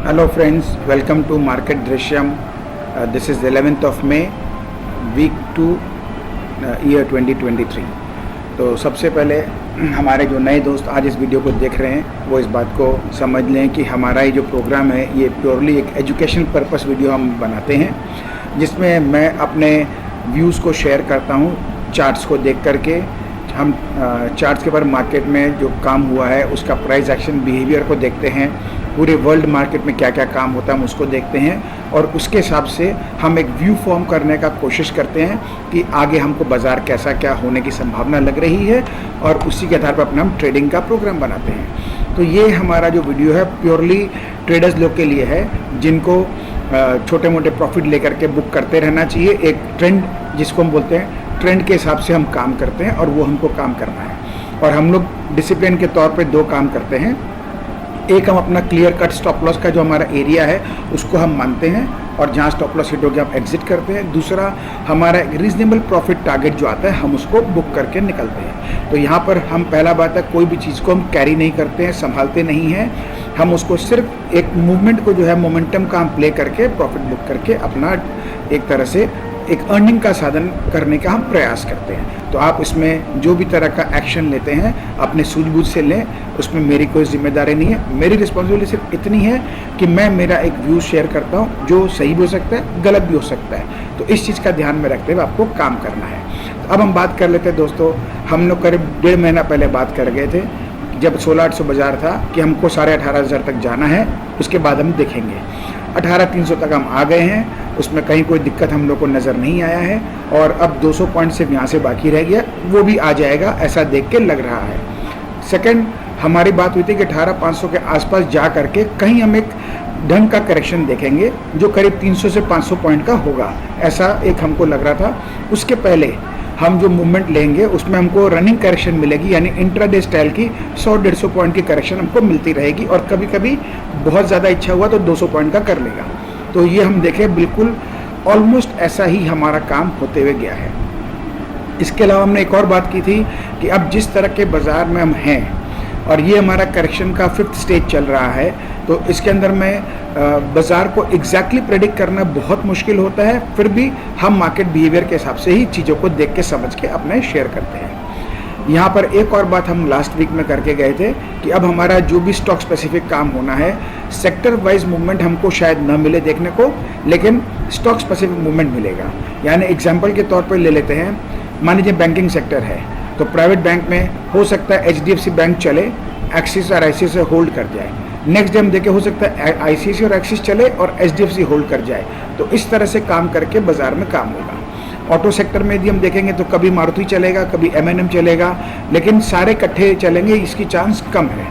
Hello friends, welcome to Market Drishyam. This is the 11th of May, week 2, year 2023. तो सबसे पहले हमारे जो नए दोस्त आज इस वीडियो को देख रहे हैं वो इस बात को समझ लें कि हमारा ये जो प्रोग्राम है ये प्योरली एक एजुकेशन पर्पस वीडियो हम बनाते हैं, जिसमें मैं अपने व्यूज़ को शेयर करता हूँ चार्ट्स को देख करके। हम चार्ट्स के ऊपर मार्केट में जो काम हुआ है उसका प्राइस एक्शन बिहेवियर को देखते हैं, पूरे वर्ल्ड मार्केट में क्या क्या काम होता है हम उसको देखते हैं और उसके हिसाब से हम एक व्यू फॉर्म करने का कोशिश करते हैं कि आगे हमको बाज़ार कैसा क्या होने की संभावना लग रही है और उसी के आधार पर अपना हम ट्रेडिंग का प्रोग्राम बनाते हैं। तो ये हमारा जो वीडियो है प्योरली ट्रेडर्स लोग के लिए है, जिनको छोटे मोटे प्रॉफिट लेकर के बुक करते रहना चाहिए। एक ट्रेंड जिसको हम बोलते हैं, ट्रेंड के हिसाब से हम काम करते हैं और वो हमको काम करना है। और हम लोग डिसिप्लिन के तौर पे दो काम करते हैं। एक, हम अपना क्लियर कट स्टॉप लॉस का जो हमारा एरिया है उसको हम मानते हैं और जहाँ स्टॉप लॉस हिट हो गया हम एग्जिट करते हैं। दूसरा, हमारा एक रीजनेबल प्रॉफिट टारगेट जो आता है हम उसको बुक करके निकलते हैं। तो यहाँ पर हम पहला बात है, कोई भी चीज़ को हम कैरी नहीं करते हैं, संभालते नहीं हैं। हम उसको सिर्फ एक मूवमेंट को जो है मोमेंटम का हम प्ले करके प्रॉफिट बुक करके अपना एक तरह से एक अर्निंग का साधन करने का हम प्रयास करते हैं। तो आप इसमें जो भी तरह का एक्शन लेते हैं अपने सूझबूझ से लें, उसमें मेरी कोई जिम्मेदारी नहीं है। मेरी रिस्पॉन्सिबिलिटी सिर्फ इतनी है कि मैं मेरा एक व्यू शेयर करता हूँ, जो सही भी हो सकता है गलत भी हो सकता है। तो इस चीज़ का ध्यान में रखते हुए आपको काम करना है। तो अब हम बात कर लेते हैं दोस्तों, हम लोग करीब 1.5 महीना पहले बात कर गए थे जब 16,800 बाजार था कि हमको 18,500 तक जाना है, उसके बाद हम देखेंगे। 18,300 तक हम आ गए हैं, उसमें कहीं कोई दिक्कत हम लोग को नज़र नहीं आया है और अब 200 पॉइंट सिर्फ यहाँ से बाकी रह गया, वो भी आ जाएगा ऐसा देख के लग रहा है। सेकंड, हमारी बात हुई थी कि 18,500 के आसपास जा करके कहीं हम एक ढंग का करेक्शन देखेंगे जो करीब 300 से 500 पॉइंट का होगा, ऐसा एक हमको लग रहा था। उसके पहले हम जो मूवमेंट लेंगे उसमें हमको रनिंग करेक्शन मिलेगी, यानी इंट्राडे स्टाइल की 100-150 पॉइंट की करेक्शन हमको मिलती रहेगी और कभी कभी बहुत ज़्यादा इच्छा हुआ तो 200 पॉइंट का कर लेगा। तो ये हम देखें बिल्कुल ऑलमोस्ट ऐसा ही हमारा काम होते हुए गया है। इसके अलावा हमने एक और बात की थी कि अब जिस तरह के बाज़ार में हम हैं और ये हमारा करेक्शन का 5th स्टेज चल रहा है, तो इसके अंदर में बाज़ार को एग्जैक्टली प्रेडिक्ट करना बहुत मुश्किल होता है। फिर भी हम मार्केट बिहेवियर के हिसाब से ही चीज़ों को देख के समझ के अपने शेयर करते हैं। यहाँ पर एक और बात हम लास्ट वीक में करके गए थे कि अब हमारा जो भी स्टॉक स्पेसिफिक काम होना है, सेक्टर वाइज मूवमेंट हमको शायद न मिले देखने को, लेकिन स्टॉक स्पेसिफिक मूवमेंट मिलेगा। यानी एग्जांपल के तौर पर ले लेते हैं, मान लीजिए बैंकिंग सेक्टर है तो प्राइवेट बैंक में हो सकता है HDFC बैंक चले, एक्सिस और ICICI से होल्ड कर जाए। नेक्स्ट डे हम देखें हो सकता है ICICI और एक्सिस चले और HDFC होल्ड कर जाए। तो इस तरह से काम करके बाज़ार में काम होगा। ऑटो सेक्टर में यदि हम देखेंगे तो कभी मारुति चलेगा, कभी M&M चलेगा, लेकिन सारे इकट्ठे चलेंगे इसकी चांस कम है।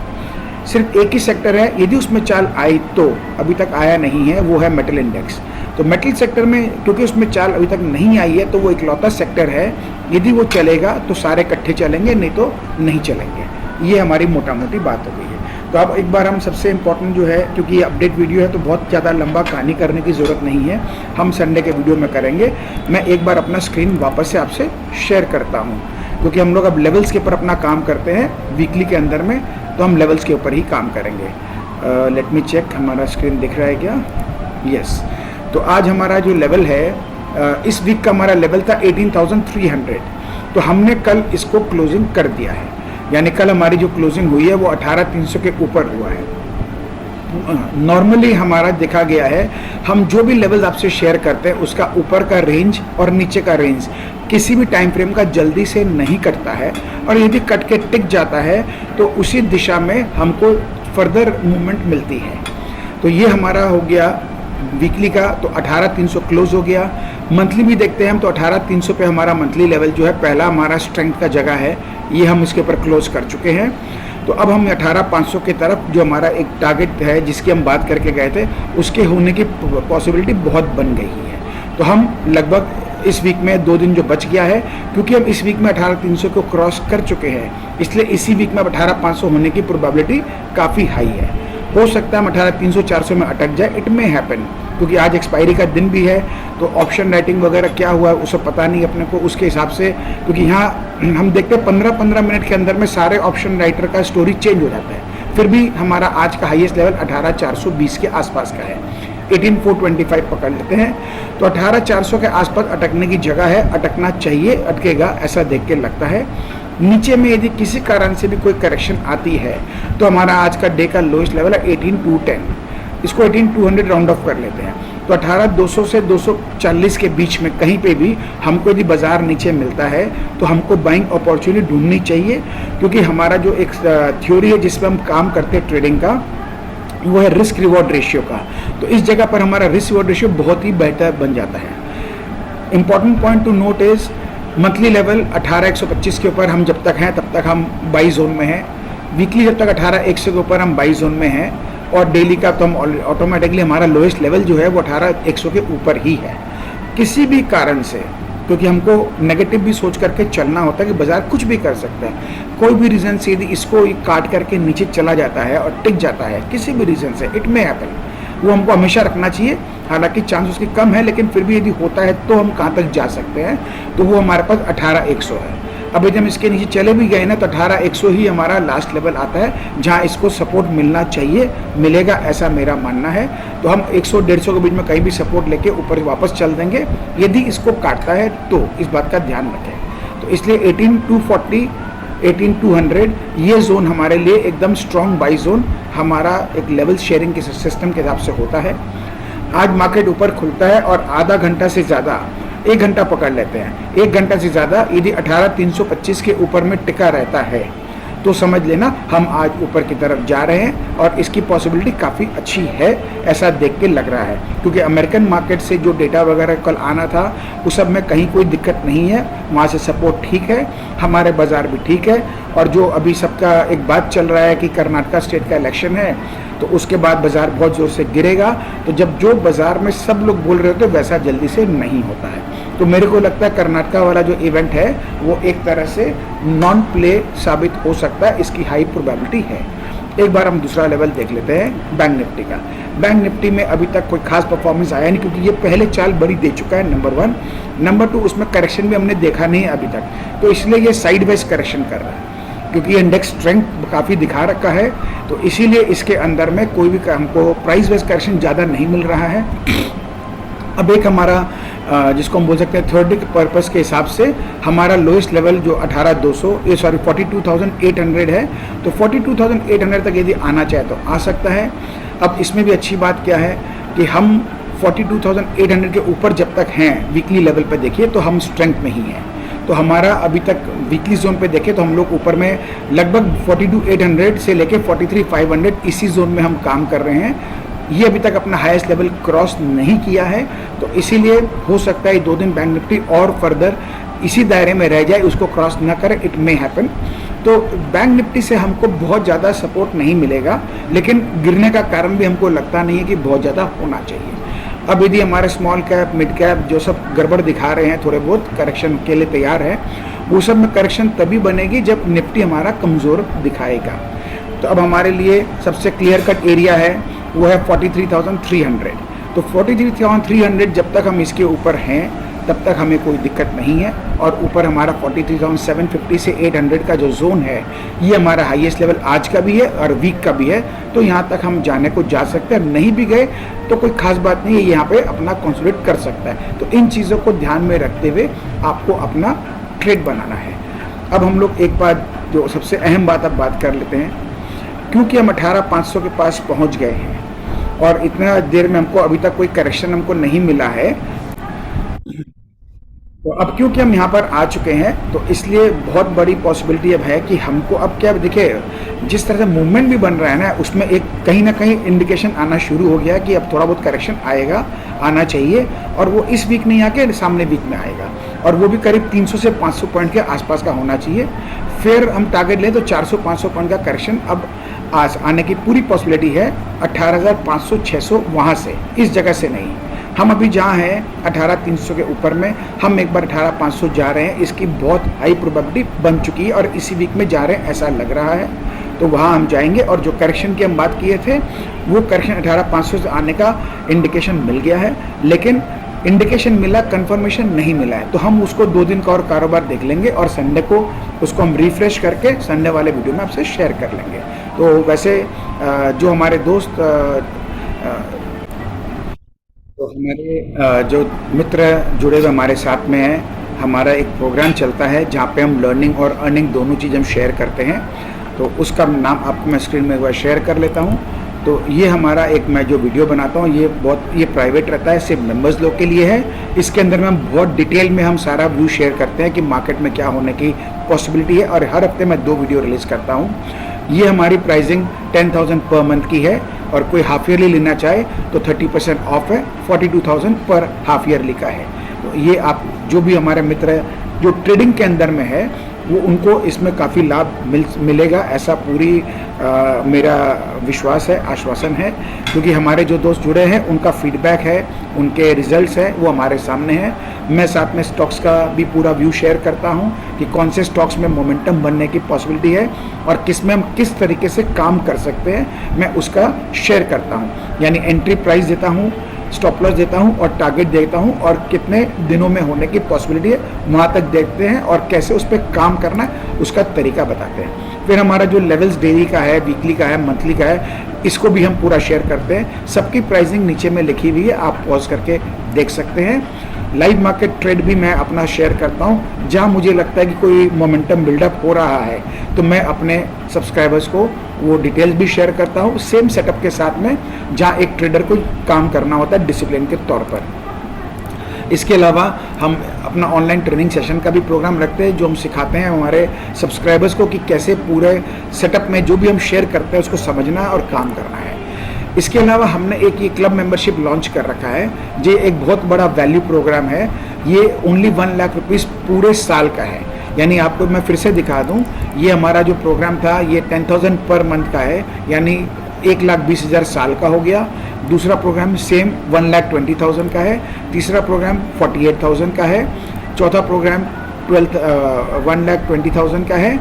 सिर्फ एक ही सेक्टर है, यदि उसमें चाल आई तो अभी तक आया नहीं है, वो है मेटल इंडेक्स। तो मेटल सेक्टर में क्योंकि उसमें चाल अभी तक नहीं आई है तो वो इकलौता सेक्टर है, यदि वो चलेगा तो सारे इकट्ठे चलेंगे, नहीं तो नहीं चलेंगे। ये हमारी मोटा मोटी बात हो गई है। तो अब एक बार हम सबसे इम्पोर्टेंट जो है, क्योंकि ये अपडेट वीडियो है तो बहुत ज़्यादा लंबा कहानी करने की ज़रूरत नहीं है, हम संडे के वीडियो में करेंगे। मैं एक बार अपना स्क्रीन वापस से आपसे शेयर करता हूँ, क्योंकि हम लोग अब लेवल्स के ऊपर अपना काम करते हैं वीकली के अंदर में, तो हम लेवल्स के ऊपर ही काम करेंगे। लेट मी चेक, हमारा स्क्रीन दिख रहा है क्या? यस। तो आज हमारा जो लेवल है, इस वीक का हमारा लेवल था 18,300। तो हमने कल इसको क्लोजिंग कर दिया है, यानी कल हमारी जो क्लोजिंग हुई है वो 18,300 के ऊपर हुआ है। नॉर्मली हमारा देखा गया है, हम जो भी लेवल आपसे शेयर करते हैं उसका ऊपर का रेंज और नीचे का रेंज किसी भी टाइम फ्रेम का जल्दी से नहीं कटता है, और यदि कट के टिक जाता है तो उसी दिशा में हमको फर्दर मूवमेंट मिलती है। तो ये हमारा हो गया वीकली का, तो 18,300 क्लोज हो गया। मंथली भी देखते हैं हम तो 18,300 पे हमारा मंथली लेवल जो है पहला हमारा स्ट्रेंथ का जगह है, ये हम इसके ऊपर क्लोज कर चुके हैं। तो अब हम 18,500 की तरफ जो हमारा एक टारगेट है जिसकी हम बात करके गए थे, उसके होने की पॉसिबिलिटी बहुत बन गई है। तो हम लगभग इस वीक में 2 दिन जो बच गया है, क्योंकि हम इस वीक में 18,300 को क्रॉस कर चुके हैं, इसलिए इसी वीक में अब 18,500 होने की प्रोबेबिलिटी काफ़ी हाई है। हो सकता है हम 18,300-400 में अटक जाए, इट मे हैपन, क्योंकि आज एक्सपायरी का दिन भी है। तो ऑप्शन राइटिंग वगैरह क्या हुआ है उसे पता नहीं अपने को, उसके हिसाब से, क्योंकि यहाँ हम देखते हैं 15-15 मिनट के अंदर में सारे ऑप्शन राइटर का स्टोरी चेंज हो जाता है। फिर भी हमारा आज का हाईएस्ट लेवल 18,420 के आसपास का है। 18,425 पकड़ लेते हैं, तो 18,400 के आसपास अटकने की जगह है, अटकना चाहिए, अटकेगा ऐसा देख के लगता है। नीचे में यदि किसी कारण से भी कोई करेक्शन आती है तो हमारा आज का डे का लोएस्ट लेवल है 18,210, इसको 18,200 राउंड ऑफ कर लेते हैं। तो 18,200 से 240 के बीच में कहीं पे भी हमको यदि बाजार नीचे मिलता है तो हमको बाइंग अपॉर्चुनिटी ढूंढनी चाहिए, क्योंकि हमारा जो एक थ्योरी है जिसमें हम काम करते हैं ट्रेडिंग का, वो है रिस्क रिवॉर्ड रेशियो का। तो इस जगह पर हमारा रिस्क रिवॉर्ड रेशियो बहुत ही बेहतर बन जाता है। Important point two note is monthly level 18,125 के ऊपर हम जब तक हैं तब तक हम बाई जोन में हैं। वीकली जब तक 18,100 के ऊपर हम बाई जोन में हैं, और डेली का तो हम ऑटोमेटिकली हमारा लोएस्ट लेवल जो है वो 18,100 के ऊपर ही है। किसी भी कारण से, क्योंकि हमको नेगेटिव भी सोच करके चलना होता है कि बाजार कुछ भी कर सकता है, कोई भी रीज़न से यदि इसको काट करके नीचे चला जाता है और टिक जाता है किसी भी रीज़न से, इट मे हैपन, वो हमको हमेशा रखना चाहिए। हालांकि चांस उसकी कम है, लेकिन फिर भी यदि होता है तो हम कहाँ तक जा सकते हैं, तो वो हमारे पास 18,100 है। अब यदि हम इसके नीचे चले भी गए ना तो 18,100 ही हमारा लास्ट लेवल आता है जहाँ इसको सपोर्ट मिलना चाहिए, मिलेगा ऐसा मेरा मानना है। तो हम 100-150 के बीच में कहीं भी सपोर्ट लेके ऊपर वापस चल देंगे यदि इसको काटता है, तो इस बात का ध्यान रखें। तो इसलिए 18,240, 18,200 ये जोन हमारे लिए एकदम स्ट्रॉन्ग बाई जोन हमारा एक लेवल शेयरिंग के सिस्टम के हिसाब से होता है। आज मार्केट ऊपर खुलता है और आधा घंटा से ज़्यादा, 1 घंटा पकड़ लेते हैं, 1 घंटा से ज़्यादा यदि 18,325 के ऊपर में टिका रहता है तो समझ लेना हम आज ऊपर की तरफ जा रहे हैं, और इसकी पॉसिबिलिटी काफ़ी अच्छी है ऐसा देख के लग रहा है। क्योंकि अमेरिकन मार्केट से जो डेटा वगैरह कल आना था उस सब में कहीं कोई दिक्कत नहीं है, वहाँ से सपोर्ट ठीक है, हमारे बाज़ार भी ठीक है। और जो अभी सबका एक बात चल रहा है कि कर्नाटका स्टेट का इलेक्शन है तो उसके बाद बाज़ार बहुत ज़ोर से गिरेगा, तो जब जो बाज़ार में सब लोग बोल रहे होते वैसा जल्दी से नहीं होता है। तो मेरे को लगता है कर्नाटका वाला जो इवेंट है वो एक तरह से नॉन प्ले साबित हो सकता है, इसकी हाई प्रोबेबिलिटी है। एक बार हम दूसरा लेवल देख लेते हैं बैंक निफ्टी का। बैंक निफ्टी में अभी तक कोई खास परफॉर्मेंस आया नहीं, क्योंकि ये पहले चाल बड़ी दे चुका है, नंबर 1। नंबर 2, उसमें करेक्शन भी हमने देखा नहीं है अभी तक, तो इसलिए ये साइड वेज करेक्शन कर रहा है, क्योंकि इंडेक्स स्ट्रेंथ काफ़ी दिखा रखा है। तो इसीलिए इसके अंदर में कोई भी हमको प्राइस वेज करेक्शन ज़्यादा नहीं मिल रहा है। अब एक हमारा जिसको हम बोल सकते हैं थ्योरेटिक पर्पस के हिसाब से हमारा लोएस्ट लेवल जो 42,800 है, तो 42,800 तक यदि आना चाहे तो आ सकता है। अब इसमें भी अच्छी बात क्या है कि हम 42,800 के ऊपर जब तक हैं वीकली लेवल पे देखिए तो हम स्ट्रेंथ में ही हैं। तो हमारा अभी तक वीकली जोन पे देखें तो हम लोग ऊपर में लगभग 42,800 से लेके 43,500 इसी जोन में हम काम कर रहे हैं। ये अभी तक अपना हाईएस्ट लेवल क्रॉस नहीं किया है, तो इसीलिए हो सकता है 2 दिन बैंक निफ्टी और फर्दर इसी दायरे में रह जाए, उसको क्रॉस ना करे, इट मे हैपन। तो बैंक निफ्टी से हमको बहुत ज़्यादा सपोर्ट नहीं मिलेगा, लेकिन गिरने का कारण भी हमको लगता नहीं है कि बहुत ज़्यादा होना चाहिए। अब यदि हमारे स्मॉल कैप, मिड कैप जो सब गड़बड़ दिखा रहे हैं, थोड़े बहुत करेक्शन के लिए तैयार है, वो सब में करेक्शन तभी बनेगी जब निफ्टी हमारा कमज़ोर दिखाएगा। तो अब हमारे लिए सबसे क्लियर कट एरिया है वो है 43,300। तो 43,300 जब तक हम इसके ऊपर हैं तब तक हमें कोई दिक्कत नहीं है, और ऊपर हमारा 43,750 से 800 का जो जोन है ये हमारा हाईएस्ट लेवल आज का भी है और वीक का भी है। तो यहाँ तक हम जाने को जा सकते हैं, नहीं भी गए तो कोई खास बात नहीं है, यहाँ पे अपना कंसोलिडेट कर सकता है। तो इन चीज़ों को ध्यान में रखते हुए आपको अपना ट्रेड बनाना है। अब हम लोग एक बात, जो सबसे अहम बात अब बात कर लेते हैं, क्योंकि हम 18,500 के पास पहुँच गए हैं और इतना देर में हमको अभी तक कोई करेक्शन हमको नहीं मिला है, तो अब क्योंकि हम यहाँ पर आ चुके हैं तो इसलिए बहुत बड़ी पॉसिबिलिटी अब है कि हमको अब क्या, देखिए जिस तरह से मूवमेंट भी बन रहा है ना, उसमें एक कहीं ना कहीं इंडिकेशन आना शुरू हो गया कि अब थोड़ा बहुत करेक्शन आएगा, आना चाहिए, और वो इस वीक नहीं आके सामने वीक में आएगा, और वो भी करीब 300 से 500 पॉइंट के आसपास का होना चाहिए। फिर हम टारगेट लें तो 400-500 पॉइंट का करेक्शन अब आज आने की पूरी पॉसिबिलिटी है। 18,500-600 वहाँ से, इस जगह से नहीं। हम अभी जहाँ हैं 18,300 के ऊपर में, हम एक बार 18,500 जा रहे हैं, इसकी बहुत हाई प्रोबेबिलिटी बन चुकी है और इसी वीक में जा रहे हैं ऐसा लग रहा है। तो वहाँ हम जाएंगे, और जो करेक्शन की हम बात किए थे वो करेक्शन 18,500 से आने का इंडिकेशन मिल गया है। लेकिन इंडिकेशन मिला, कंफर्मेशन नहीं मिला है, तो हम उसको 2 दिन का और कारोबार देख लेंगे और संडे को उसको हम रिफ्रेश करके संडे वाले वीडियो में आपसे शेयर कर लेंगे। तो वैसे जो हमारे दोस्त तो हमारे जो मित्र जुड़े हुए हमारे साथ में हैं, हमारा एक प्रोग्राम चलता है जहाँ पे हम लर्निंग और अर्निंग दोनों चीज़ हम शेयर करते हैं। तो उसका नाम आपको मैं स्क्रीन में एक बार शेयर कर लेता हूँ। तो ये हमारा एक मैं जो वीडियो बनाता हूँ ये प्राइवेट रहता है, सिर्फ मेंबर्स लोग के लिए है। इसके अंदर में हम बहुत डिटेल में हम सारा व्यू शेयर करते हैं कि मार्केट में क्या होने की पॉसिबिलिटी है, और हर हफ्ते मैं 2 वीडियो रिलीज़ करता हूँ। ये हमारी प्राइसिंग 10,000 पर मंथ की है, और कोई हाफ ईयरली लेना चाहे तो 30% ऑफ है, 42,000 पर हाफ ईयरली का है। तो ये आप जो भी हमारे मित्र जो ट्रेडिंग के अंदर में है वो उनको इसमें काफ़ी लाभ मिलेगा, ऐसा पूरी मेरा विश्वास है, आश्वासन है, क्योंकि हमारे जो दोस्त जुड़े हैं उनका फीडबैक है, उनके रिजल्ट्स हैं वो हमारे सामने हैं। मैं साथ में स्टॉक्स का भी पूरा व्यू शेयर करता हूं कि कौन से स्टॉक्स में मोमेंटम बनने की पॉसिबिलिटी है और किस में हम किस तरीके से काम कर सकते हैं, मैं उसका शेयर करता हूं। यानी एंट्री प्राइस देता हूं, स्टॉप लॉस देता हूं और टारगेट देता हूं, और कितने दिनों में होने की पॉसिबिलिटी है वहाँ तक देखते हैं, और कैसे उस पर काम करना है उसका तरीका बताते हैं। फिर हमारा जो लेवल्स डेली का है, वीकली का है, मंथली का है, इसको भी हम पूरा शेयर करते हैं। सबकी प्राइसिंग नीचे में लिखी हुई है, आप पॉज करके देख सकते हैं। लाइव मार्केट ट्रेड भी मैं अपना शेयर करता हूं, जहां मुझे लगता है कि कोई मोमेंटम बिल्डअप हो रहा है तो मैं अपने सब्सक्राइबर्स को वो डिटेल्स भी शेयर करता हूं, सेम सेटअप के साथ में जहां एक ट्रेडर को काम करना होता है डिसिप्लिन के तौर पर। इसके अलावा हम अपना ऑनलाइन ट्रेनिंग सेशन का भी प्रोग्राम रखते हैं, जो हम सिखाते हैं हमारे सब्सक्राइबर्स को कि कैसे पूरे सेटअप में जो भी हम शेयर करते हैं उसको समझना है और काम करना है। इसके अलावा हमने एक ये क्लब मेंबरशिप लॉन्च कर रखा है, ये एक बहुत बड़ा वैल्यू प्रोग्राम है। ये ओनली 1 लाख रुपीज़ पूरे साल का है। यानी आपको मैं फिर से दिखा दूं, ये हमारा जो प्रोग्राम था ये 10,000 पर मंथ का है, यानी 1,20,000 साल का हो गया। दूसरा प्रोग्राम सेम 1,20,000 का है। तीसरा प्रोग्राम 48,000 का है। चौथा प्रोग्राम 1,20,000 का है,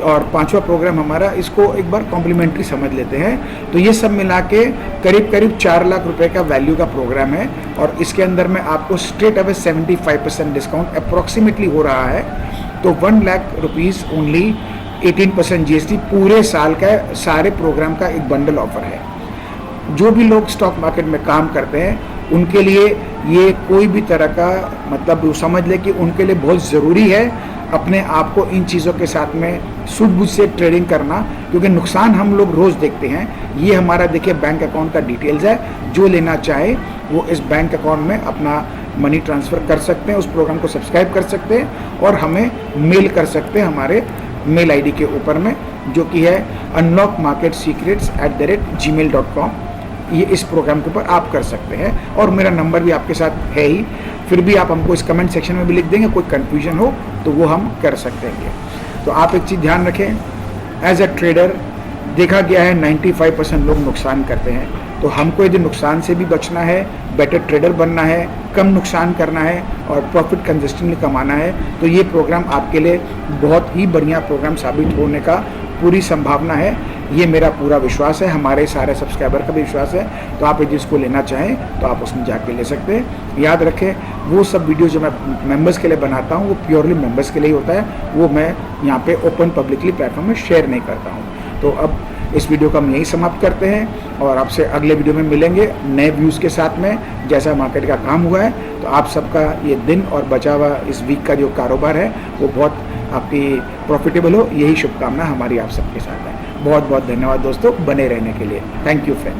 और 5वां प्रोग्राम हमारा, इसको एक बार कॉम्प्लीमेंट्री समझ लेते हैं। तो ये सब मिला के करीब करीब 4 लाख रुपए का वैल्यू का प्रोग्राम है, और इसके अंदर में आपको स्ट्रेट अवे 75% डिस्काउंट अप्रॉक्सीमेटली हो रहा है। तो 1 लाख रुपीज़ ओनली 18% GST पूरे साल का सारे प्रोग्राम का एक बंडल ऑफर है। जो भी लोग स्टॉक मार्केट में काम करते हैं उनके लिए ये कोई भी तरह का मतलब समझ ले कि उनके लिए बहुत ज़रूरी है अपने आप को इन चीज़ों के साथ में सूझबूझ से ट्रेडिंग करना, क्योंकि नुकसान हम लोग रोज़ देखते हैं। ये हमारा देखिए बैंक अकाउंट का डिटेल्स है, जो लेना चाहे वो इस बैंक अकाउंट में अपना मनी ट्रांसफ़र कर सकते हैं, उस प्रोग्राम को सब्सक्राइब कर सकते हैं और हमें मेल कर सकते हैं हमारे मेल ID के ऊपर में, जो कि है unlockmarketsecrets@gmail.com। ये इस प्रोग्राम के ऊपर आप कर सकते हैं, और मेरा नंबर भी आपके साथ है ही। फिर भी आप हमको इस कमेंट सेक्शन में भी लिख देंगे, कोई कन्फ्यूजन हो तो वो हम कर सकते हैं। तो आप एक चीज़ ध्यान रखें, एज अ ट्रेडर देखा गया है 95% लोग नुकसान करते हैं। तो हमको यदि नुकसान से भी बचना है, बेटर ट्रेडर बनना है, कम नुकसान करना है और प्रॉफिट कंसिस्टेंटली कमाना है, तो ये प्रोग्राम आपके लिए बहुत ही बढ़िया प्रोग्राम साबित होने का पूरी संभावना है। ये मेरा पूरा विश्वास है, हमारे सारे सब्सक्राइबर का भी विश्वास है। तो आप यदि इसको लेना चाहें तो आप उसमें जाके ले सकते हैं। याद रखें, वो सब वीडियो जो मैं मेंबर्स के लिए बनाता हूँ वो प्योरली मेंबर्स के लिए ही होता है, वो मैं यहाँ पे ओपन पब्लिकली प्लेटफॉर्म में शेयर नहीं करता हूँ। तो अब इस वीडियो को हम यहीं समाप्त करते हैं, और आपसे अगले वीडियो में मिलेंगे नए व्यूज़ के साथ में, जैसा मार्केट का काम हुआ है। तो आप सबका ये दिन और बचा हुआ इस वीक का जो कारोबार है वो बहुत आपकी प्रॉफिटेबल हो, यही शुभकामना हमारी आप सबके साथ है। बहुत बहुत धन्यवाद दोस्तों बने रहने के लिए। Thank you friends.